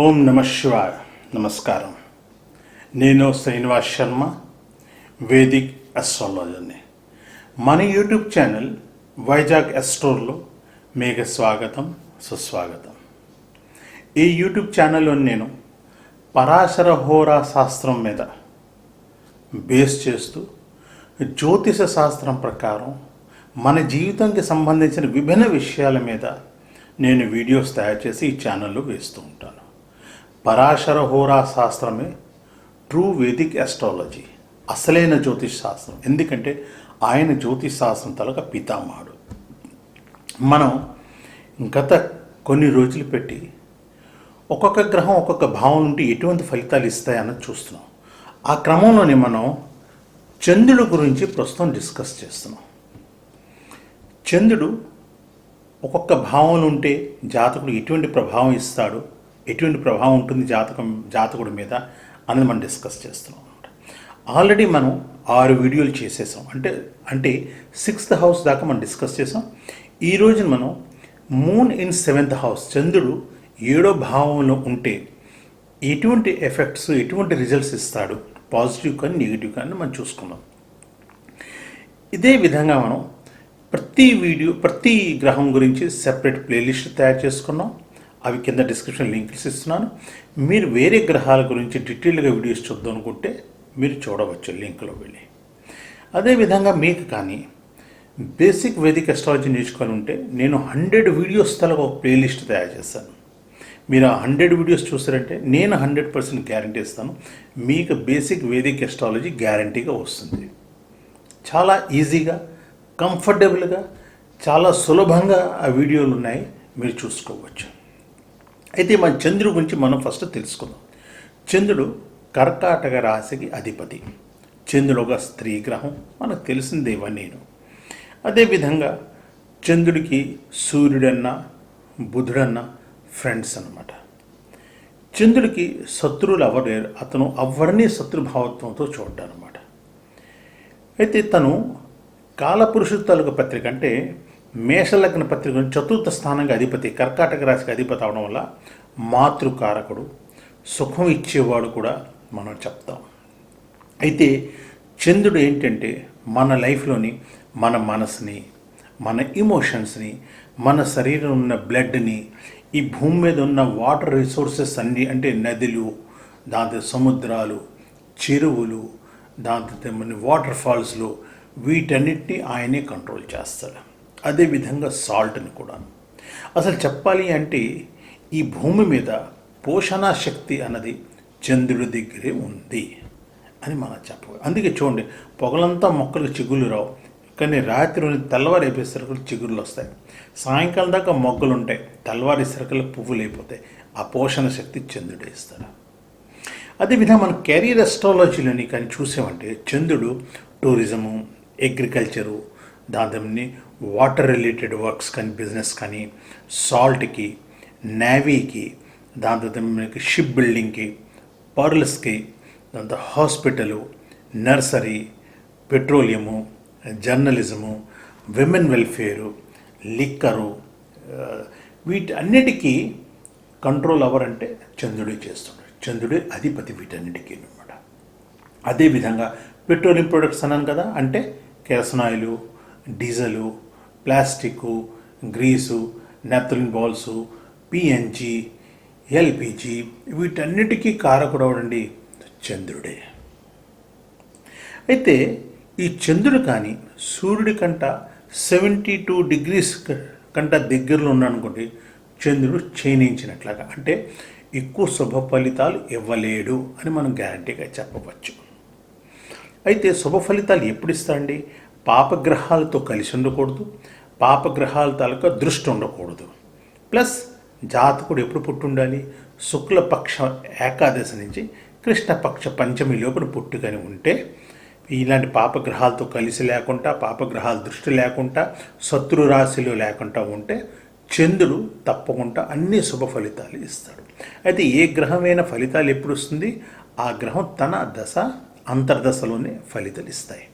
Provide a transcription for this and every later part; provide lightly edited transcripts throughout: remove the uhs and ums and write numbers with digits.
ఓం నమ శివాయ. నమస్కారం. నేను శ్రీనివాస్ శర్మ, వేదిక్ అస్ట్రాలజర్ని. మన యూట్యూబ్ ఛానల్ వైజాగ్ ఎస్ట్రోర్లో మీకు స్వాగతం, సుస్వాగతం. ఈ యూట్యూబ్ ఛానల్లో నేను పరాశర హోరా శాస్త్రం మీద బేస్ చేస్తూ జ్యోతిష శాస్త్రం ప్రకారం మన జీవితానికి సంబంధించిన విభిన్న విషయాల మీద నేను వీడియోస్ తయారు చేసి ఈ ఛానల్లో వేస్తూ ఉంటాను. పరాశర హోరా శాస్త్రమే ట్రూ వేదిక్ అస్ట్రాలజీ, అసలైన జ్యోతిష్ శాస్త్రం. ఎందుకంటే ఆయన జ్యోతిష్ శాస్త్రం తలక పితామహుడు. మనం గత కొన్ని రోజులు పెట్టి ఒక్కొక్క గ్రహం ఒక్కొక్క భావం నుండి ఎటువంటి ఫలితాలు ఇస్తాయన్నది చూస్తున్నాం. ఆ క్రమంలోనే మనం చంద్రుడి గురించి ప్రస్తుతం డిస్కస్ చేస్తున్నాం. చంద్రుడు ఒక్కొక్క భావం ఉంటే జాతకుడు ఎటువంటి ప్రభావం ఇస్తాడు, ఎటువంటి ప్రభావం ఉంటుంది జాతకుడి మీద అనేది మనం డిస్కస్ చేస్తున్నాం అనమాట. ఆల్రెడీ మనం 6 వీడియోలు చేసేసాం. అంటే 6th హౌస్ దాకా మనం డిస్కస్ చేసాం. ఈ రోజున మనం మూన్ ఇన్ 7th హౌస్, చంద్రుడు 7వ భావంలో ఉంటే ఎటువంటి ఎఫెక్ట్స్, ఎటువంటి రిజల్ట్స్ ఇస్తాడు, పాజిటివ్ కానీ నెగిటివ్ కానీ మనం చూసుకున్నాం. ఇదే విధంగా మనం ప్రతి గ్రహం గురించి సెపరేట్ ప్లేలిస్ట్ తయారు చేసుకున్నాం. అవి కింద డిస్క్రిప్షన్ లింక్స్ ఇస్తున్నాను. మీరు వేరే గ్రహాల గురించి డీటెయిల్గా వీడియోస్ చూద్దాం అనుకుంటే మీరు చూడవచ్చు లింక్లో వెళ్ళి. అదేవిధంగా మీకు కానీ బేసిక్ వేదిక్ అస్ట్రాలజీ నేర్చుకొని ఉంటే నేను 100 వీడియోస్ తలకు ఒక ప్లేలిస్ట్ తయారు చేస్తాను. మీరు ఆ 100 వీడియోస్ చూసారంటే నేను 100% గ్యారంటీ ఇస్తాను, మీకు బేసిక్ వేదిక్ అస్ట్రాలజీ గ్యారంటీగా వస్తుంది. చాలా ఈజీగా, కంఫర్టబుల్గా, చాలా సులభంగా ఆ వీడియోలు ఉన్నాయి, మీరు చూసుకోవచ్చు. అయితే మన చంద్రుడి గురించి మనం ఫస్ట్ తెలుసుకుందాం. చంద్రుడు కర్కాటక రాశికి అధిపతి. చంద్రుడు ఒక స్త్రీ గ్రహం, మనకు తెలిసిందే ఇవన్నీ. అదేవిధంగా చంద్రుడికి సూర్యుడన్నా బుధుడన్నా ఫ్రెండ్స్ అన్నమాట. చంద్రుడికి శత్రువులు ఎవరు, అతను ఎవరిని శత్రుభావత్వంతో చూడ్డానమాట. అయితే తను కాలపురుషు తాలూకు పత్రిక అంటే మేషలగ్న పత్రిక 4th స్థానంగా అధిపతి, కర్కాటక రాశికి అధిపతి అవడం వల్ల మాతృకారకుడు, సుఖం ఇచ్చేవాడు కూడా మనం చెప్తాం. అయితే చంద్రుడు ఏంటంటే మన లైఫ్లోని మన మనసుని, మన ఇమోషన్స్ని, మన శరీరం ఉన్న బ్లడ్ని, ఈ భూమి మీద ఉన్న వాటర్ రిసోర్సెస్ అన్నీ, అంటే నదులు, దాంతో సముద్రాలు, చెరువులు, దాంతో మన వాటర్ ఫాల్స్లో, వీటన్నిటిని ఆయనే కంట్రోల్ చేస్తాడు. అదేవిధంగా సాల్ట్ని కూడా. అసలు చెప్పాలి అంటే ఈ భూమి మీద పోషణ శక్తి అన్నది చంద్రుడి దగ్గరే ఉంది అని మనం చెప్పవచ్చు. అందుకే చూడండి, పొగలంతా మొక్కలకు చిగుళ్ళు రావు, కానీ రాత్రి తెల్లవారు అయిపోయేసరికి చిగుళ్ళు వస్తాయి. సాయంకాలం దాకా మొగ్గలు ఉంటాయి, తెల్లవారేసరికి పువ్వులు అయిపోతాయి. ఆ పోషణ శక్తి చంద్రుడే ఇస్తాడు. అదేవిధంగా మన కెరీర్ అస్ట్రాలజీలోని కానీ చూసామంటే చంద్రుడు టూరిజము, అగ్రికల్చరు, దాంతో వాటర్ రిలేటెడ్ వర్క్స్ కానీ, బిజినెస్ కానీ, సాల్ట్కి, నేవీకి, దాంతో మనకి షిప్ బిల్డింగ్కి, పర్ల్స్కి, దాంతో hospital, nursery, petroleum, journalism, women welfare, liquor, వీటన్నిటికీ కంట్రోల్ ఎవరంటే చంద్రుడే చేస్తున్నాడు. చంద్రుడే అధిపతి వీటన్నిటికీ అనమాట. అదేవిధంగా పెట్రోలియం ప్రొడక్ట్స్ అన్నాను కదా, అంటే kerosene oil, diesel, plastic, grease, naphthalene balls, PNG, LPG, వీటన్నిటికీ కారకుడు అవడండి చంద్రుడే. అయితే ఈ చంద్రుడు కానీ సూర్యుడి కంట 72 degrees కంట దగ్గరలో ఉన్నాడనుకోండి, చంద్రుడు క్షీణించినట్లుగా, అంటే ఎక్కువ శుభ ఫలితాలు ఇవ్వలేడు అని మనం గ్యారంటీగా చెప్పవచ్చు. అయితే శుభ ఫలితాలు ఎప్పుడు ఇస్తారండి? పాపగ్రహాలతో కలిసి ఉండకూడదు, పాపగ్రహాల తాలూకా దృష్టి ఉండకూడదు. ప్లస్ జాతకుడు ఎప్పుడు పుట్టి ఉండాలి? శుక్లపక్ష ఏకాదశి నుంచి కృష్ణపక్ష పంచమి లోపల పుట్టుకొని ఉంటే, ఇలాంటి పాపగ్రహాలతో కలిసి లేకుండా, పాపగ్రహాల దృష్టి లేకుండా, శత్రు రాశిలో లేకుండా ఉంటే చంద్రుడు తప్పకుండా అన్ని శుభ ఫలితాలు ఇస్తాడు. అయితే ఏ గ్రహమైన ఫలితాలు ఎప్పుడు వస్తుంది? ఆ గ్రహం తన దశ అంతర్దశలోనే ఫలితాలు ఇస్తాయి.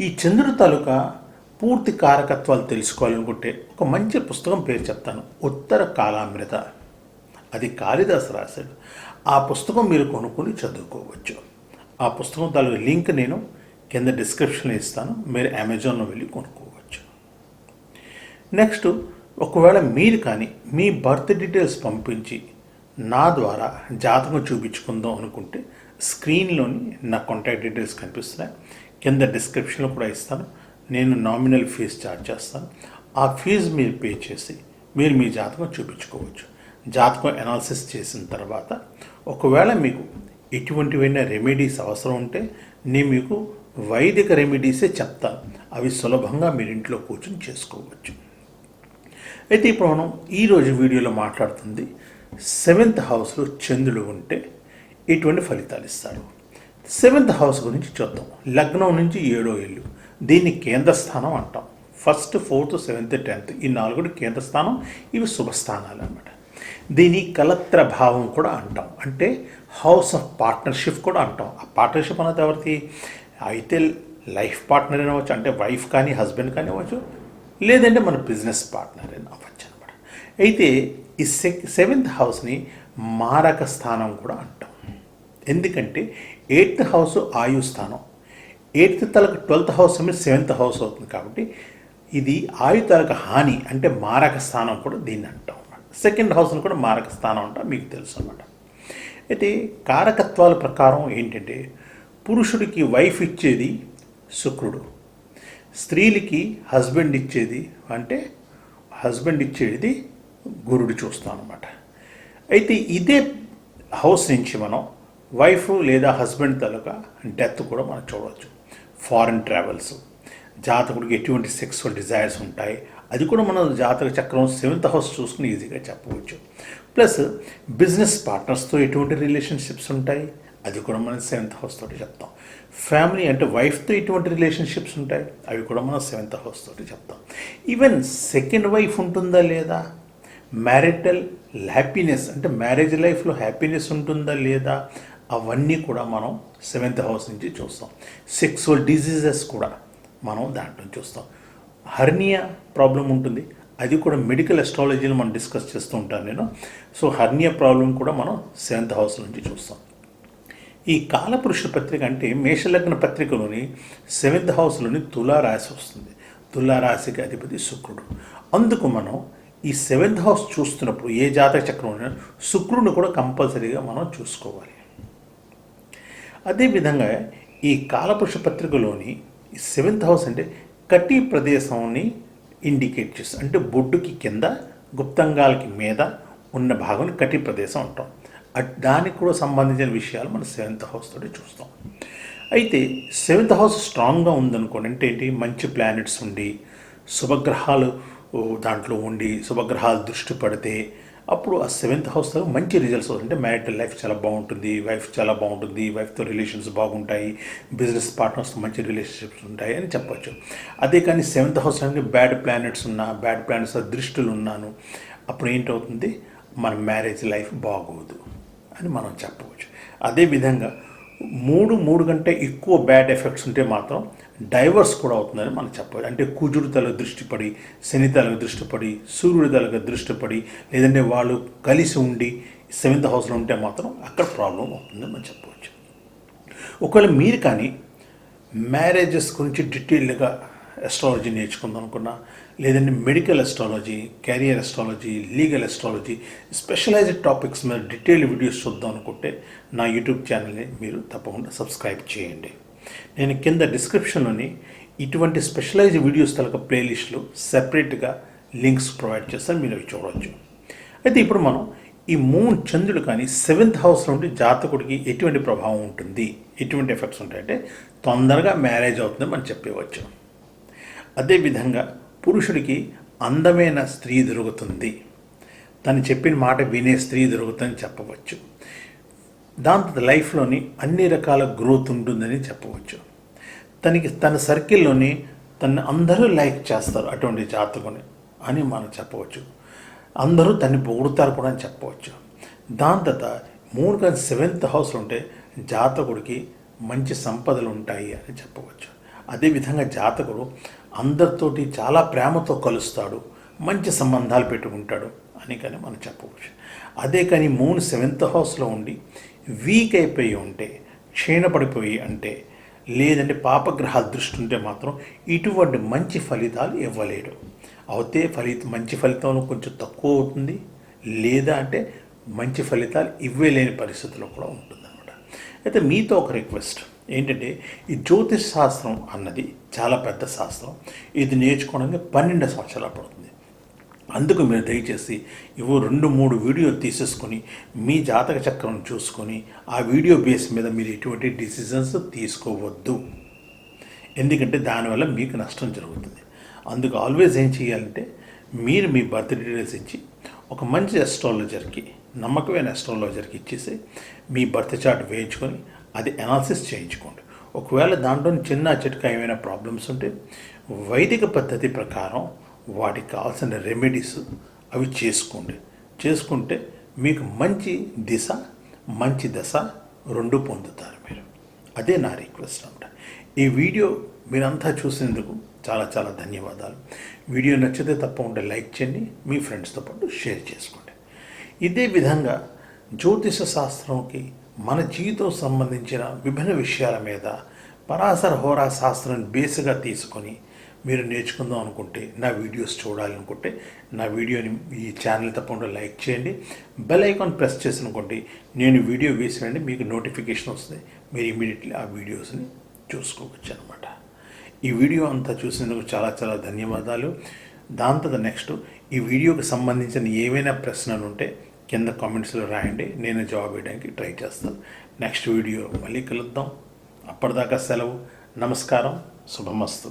ఈ చంద్రుడి తాలూకా పూర్తి కారకత్వాలు తెలుసుకోవాలనుకుంటే ఒక మంచి పుస్తకం పేరు చెప్తాను, ఉత్తర కాలామృత అది కాళిదాసు రాశాడు. ఆ పుస్తకం మీరు కొనుక్కొని చదువుకోవచ్చు. ఆ పుస్తకం తాలూకు లింక్ నేను కింద డిస్క్రిప్షన్లో ఇస్తాను, మీరు అమెజాన్లో వెళ్ళి కొనుక్కోవచ్చు. నెక్స్ట్, ఒకవేళ మీరు కానీ మీ బర్త్ డీటెయిల్స్ పంపించి నా ద్వారా జాతకం చూపించుకుందాం అనుకుంటే స్క్రీన్లోని నా కాంటాక్ట్ డీటెయిల్స్ కనిపిస్తున్నాయి, కింద డిస్క్రిప్షన్లో కూడా ఇస్తాను. నేను నామినల్ ఫీజు ఛార్జ్ చేస్తాను. ఆ ఫీజు మీరు పే చేసి మీరు మీ జాతకం చూపించుకోవచ్చు. జాతకం అనాలిసిస్ చేసిన తర్వాత ఒకవేళ మీకు ఎటువంటివైనా రెమెడీస్ అవసరం ఉంటే నేను మీకు వైదిక రెమెడీసే చెప్తాను. అవి సులభంగా మీరు ఇంట్లో కూర్చొని చేసుకోవచ్చు. అయితే ఇప్పుడు మనం ఈరోజు వీడియోలో మాట్లాడుతుంది 7th హౌస్లో చంద్రుడు ఉంటే ఎటువంటి ఫలితాలు ఇస్తారు. 7th హౌస్ గురించి చూద్దాం. లగ్నం నుంచి 7వ ఇల్లు, దీన్ని కేంద్ర స్థానం అంటాం. 1st, 4th, 7th, 10th ఈ 4 కేంద్ర స్థానం. ఇవి శుభస్థానాలు అన్నమాట. దీని కలత్ర భావం కూడా అంటాం, అంటే హౌస్ ఆఫ్ పార్ట్నర్షిప్ కూడా అంటాం. ఆ పార్ట్నర్షిప్ అనేది ఎవరికి అయితే లైఫ్ పార్ట్నర్ అవ్వచ్చు, అంటే వైఫ్ కానీ హస్బెండ్ కానీ అవ్వచ్చు, లేదంటే మన బిజినెస్ పార్ట్నర్ అని అవ్వచ్చు అనమాట. అయితే ఈ 7th హౌస్ని మారక స్థానం కూడా అంటాం. ఎందుకంటే 8th హౌస్ ఆయు స్థానం, 8th తలకు 12th హౌస్ 7th హౌస్ అవుతుంది. కాబట్టి ఇది ఆయు తలకు హాని, అంటే మారక స్థానం కూడా దీన్ని అంటాం. 2nd హౌస్ని కూడా మారక స్థానం అంటాం, మీకు తెలుసు అన్నమాట. అయితే కారకత్వాల ప్రకారం ఏంటంటే పురుషుడికి వైఫ్ ఇచ్చేది శుక్రుడు, స్త్రీలకి హస్బెండ్ ఇచ్చేది గురుడు చూస్తాం అన్నమాట. అయితే ఇదే హౌస్ నుంచి మనం వైఫ్ లేదా హస్బెండ్ తాలూకా డెత్ కూడా మనం చూడవచ్చు. ఫారిన్ ట్రావెల్స్, జాతకుడికి ఎటువంటి సెక్సువల్ డిజైర్స్ ఉంటాయి, అది కూడా మనం జాతక చక్రం 7th హౌస్ చూసుకుని ఈజీగా చెప్పవచ్చు. ప్లస్ బిజినెస్ పార్ట్నర్స్తో ఎటువంటి రిలేషన్షిప్స్ ఉంటాయి, అది కూడా మనం 7th హౌస్ తోటి చెప్తాం. ఫ్యామిలీ అంటే వైఫ్తో ఎటువంటి రిలేషన్షిప్స్ ఉంటాయి, అవి కూడా మనం 7th హౌస్ తోటి చెప్తాం. ఈవెన్ సెకండ్ వైఫ్ ఉంటుందా లేదా, మ్యారిటల్ హ్యాపీనెస్ అంటే మ్యారేజ్ లైఫ్లో హ్యాపీనెస్ ఉంటుందా లేదా, అవన్నీ కూడా మనం 7th హౌస్ నుంచి చూస్తాం. సెక్సువల్ డిజీజెస్ కూడా మనం దాంట్లో చూస్తాం. హర్నియా ప్రాబ్లం ఉంటుంది, అది కూడా మెడికల్ అస్ట్రాలజీలో మనం డిస్కస్ చేస్తూ ఉంటాను నేను. సో హర్నియా ప్రాబ్లం కూడా మనం 7th హౌస్ నుంచి చూస్తాం. ఈ కాలపురుష పత్రిక అంటే మేషలగ్న పత్రికలోని 7th హౌస్లోని తులారాశి వస్తుంది. తులారాశికి అధిపతి శుక్రుడు. అందుకు మనం ఈ 7th హౌస్ చూస్తున్నప్పుడు ఏ జాతక చక్రం శుక్రుడిని కూడా కంపల్సరీగా మనం చూసుకోవాలి. అదేవిధంగా ఈ కాలపురుష పత్రికలోని ఈ 7th హౌస్ అంటే కటి ప్రదేశాన్ని ఇండికేట్ చేస్తుంది. అంటే బొడ్డుకి కింద గుప్తంగాలకి మీద ఉన్న భాగం కటి ప్రదేశం అంటాం. దానికి కూడా సంబంధించిన విషయాలు మనం 7th హౌస్ తోటి చూస్తాం. అయితే 7th హౌస్ స్ట్రాంగ్గా ఉందనుకోండి, అంటే ఏంటి, మంచి ప్లానెట్స్ ఉండి శుభగ్రహాలు దాంట్లో ఉండి శుభగ్రహాలు దృష్టి పడితే అప్పుడు ఆ 7th హౌస్లో మంచి రిజల్ట్స్ వస్తాయి. అంటే మ్యారిటల్ లైఫ్ చాలా బాగుంటుంది, వైఫ్ చాలా బాగుంటుంది, వైఫ్తో రిలేషన్స్ బాగుంటాయి, బిజినెస్ పార్ట్నర్స్తో మంచి రిలేషన్షిప్స్ ఉంటాయి అని చెప్పచ్చు. అదే కానీ 7th హౌస్ అంటే బ్యాడ్ ప్లానెట్స్ దృష్టిలు ఉన్నాను, అప్పుడు ఏంటవుతుంది, మన మ్యారేజ్ లైఫ్ బాగోదు అని మనం చెప్పవచ్చు. అదేవిధంగా 3 కంటే ఎక్కువ బ్యాడ్ ఎఫెక్ట్స్ ఉంటే మాత్రం డైవర్స్ కూడా అవుతుందని మనం చెప్పవచ్చు. అంటే కుజుడు తలకు దృష్టి పడి, శని తలకు దృష్టి పడి, సూర్యుడి తలకు దృష్టి పడి, లేదంటే వాళ్ళు కలిసి ఉండి 7th హౌస్లో ఉంటే మాత్రం అక్కడ ప్రాబ్లం అవుతుందని మనం చెప్పవచ్చు. ఒకవేళ మీరు కానీ మ్యారేజెస్ గురించి డీటెయిల్డ్గా అస్ట్రాలజీ నేర్చుకుందాం అనుకున్నా, లేదంటే medical astrology, career astrology, legal astrology, specialised topics మీద డీటెయిల్డ్ వీడియోస్ చూద్దాం అనుకుంటే నా యూట్యూబ్ ఛానల్ని మీరు తప్పకుండా సబ్స్క్రైబ్ చేయండి. నేను కింద డిస్క్రిప్షన్లోని ఇటువంటి స్పెషలైజ్డ్ వీడియోస్ తలక ప్లేలిస్టులు సెపరేట్గా లింక్స్ ప్రొవైడ్ చేస్తాను, మీరు అవి చూడవచ్చు. అయితే ఇప్పుడు మనం ఈ మూన్ చంద్రుడు కానీ 7th హౌస్లో ఉండి జాతకుడికి ఎటువంటి ప్రభావం ఉంటుంది, ఎటువంటి ఎఫెక్ట్స్ ఉంటాయంటే తొందరగా మ్యారేజ్ అవుతుందని మనం చెప్పవచ్చు. అదేవిధంగా పురుషుడికి అందమైన స్త్రీ దొరుకుతుంది, తను చెప్పిన మాట వినే స్త్రీ దొరుకుతుందని చెప్పవచ్చు. దాంతో లైఫ్లోని అన్ని రకాల గ్రోత్ ఉంటుందని చెప్పవచ్చు. తన సర్కిల్లోని తను అందరూ లైక్ చేస్తారు అటువంటి జాతకుని అని మనం చెప్పవచ్చు. అందరూ తన్ని పొగుడుతారు కూడా అని చెప్పవచ్చు. దాని తర్వాత 7th హౌస్లో ఉంటే జాతకుడికి మంచి సంపదలు ఉంటాయి అని చెప్పవచ్చు. అదేవిధంగా జాతకుడు అందరితోటి చాలా ప్రేమతో కలుస్తాడు, మంచి సంబంధాలు పెట్టుకుంటాడు అని కానీ మనం చెప్పవచ్చు. అదే కానీ మూన్ 7th హౌస్లో ఉండి వీక్ అయిపోయి ఉంటే, క్షీణపడిపోయి అంటే, లేదంటే పాపగ్రహాల దృష్టి ఉంటే మాత్రం ఇటువంటి మంచి ఫలితాలు ఇవ్వలేడు. అవుతే మంచి ఫలితం కొంచెం తక్కువ అవుతుంది, లేదా అంటే మంచి ఫలితాలు ఇవ్వలేని పరిస్థితుల్లో కూడా ఉంటుందన్నమాట. అయితే మీతో ఒక రిక్వెస్ట్ ఏంటంటే, ఈ జ్యోతిష్ శాస్త్రం అన్నది చాలా పెద్ద శాస్త్రం. ఇది నేర్చుకోవడానికి 12 సంవత్సరాలు పడుతుంది. అందుకు మీరు దయచేసి 2-3 వీడియోలు తీసేసుకొని మీ జాతక చక్రం చూసుకొని ఆ వీడియో బేస్ మీద మీరు ఎటువంటి డిసిజన్స్ తీసుకోవద్దు. ఎందుకంటే దానివల్ల మీకు నష్టం జరుగుతుంది. అందుకు ఆల్వేస్ ఏం చేయాలంటే, మీరు మీ బర్త్ డీటెయిల్స్ ఇచ్చి ఒక మంచి అస్ట్రాలజర్కి, నమ్మకమైన అస్ట్రాలజర్కి ఇచ్చేసి మీ బర్త్ చార్ట్ వేయించుకొని అది అనాలిసిస్ చేయించుకోండి. ఒకవేళ దాంట్లో చిన్న చిట్కా ఏమైనా ప్రాబ్లమ్స్ ఉంటే వైదిక పద్ధతి ప్రకారం వాటికి కావాల్సిన రెమెడీస్ అవి చేసుకుంటే మీకు మంచి దిశ, మంచి దశ 2 పొందుతారు మీరు. అదే నా రిక్వెస్ట్ అన్నమాట. ఈ వీడియో మీరంతా చూసినందుకు చాలా చాలా ధన్యవాదాలు. వీడియో నచ్చితే తప్పకుండా లైక్ చేయండి, మీ ఫ్రెండ్స్తో పాటు షేర్ చేసుకోండి. ఇదే విధంగా జ్యోతిష శాస్త్రంకి మన జీవితం సంబంధించిన విభిన్న విషయాల మీద పరాశర హోరా శాస్త్రం బేస్గా తీసుకొని మీరు నేర్చుకుందాం అనుకుంటే, నా వీడియోస్ చూడాలనుకుంటే నా వీడియోని ఈ ఛానల్ తప్పకుండా లైక్ చేయండి. బెల్ ఐకాన్ ప్రెస్ చేసిననుకోండి, నేను వీడియో వేసినండి మీకు నోటిఫికేషన్ వస్తుంది. మీరు ఇమీడియట్లీ ఆ వీడియోస్ని చూసుకోవచ్చు అనమాట. ఈ వీడియో అంతా చూసినందుకు చాలా చాలా ధన్యవాదాలు. దాంతో నెక్స్ట్ ఈ వీడియోకి సంబంధించిన ఏవైనా ప్రశ్నలు ఉంటే కింద కామెంట్స్లో రాయండి, నేను జవాబు ఇవ్వడానికి ట్రై చేస్తాను. నెక్స్ట్ వీడియో మళ్ళీ కలుద్దాం. అప్పటిదాకా సెలవు. నమస్కారం. శుభమస్తు.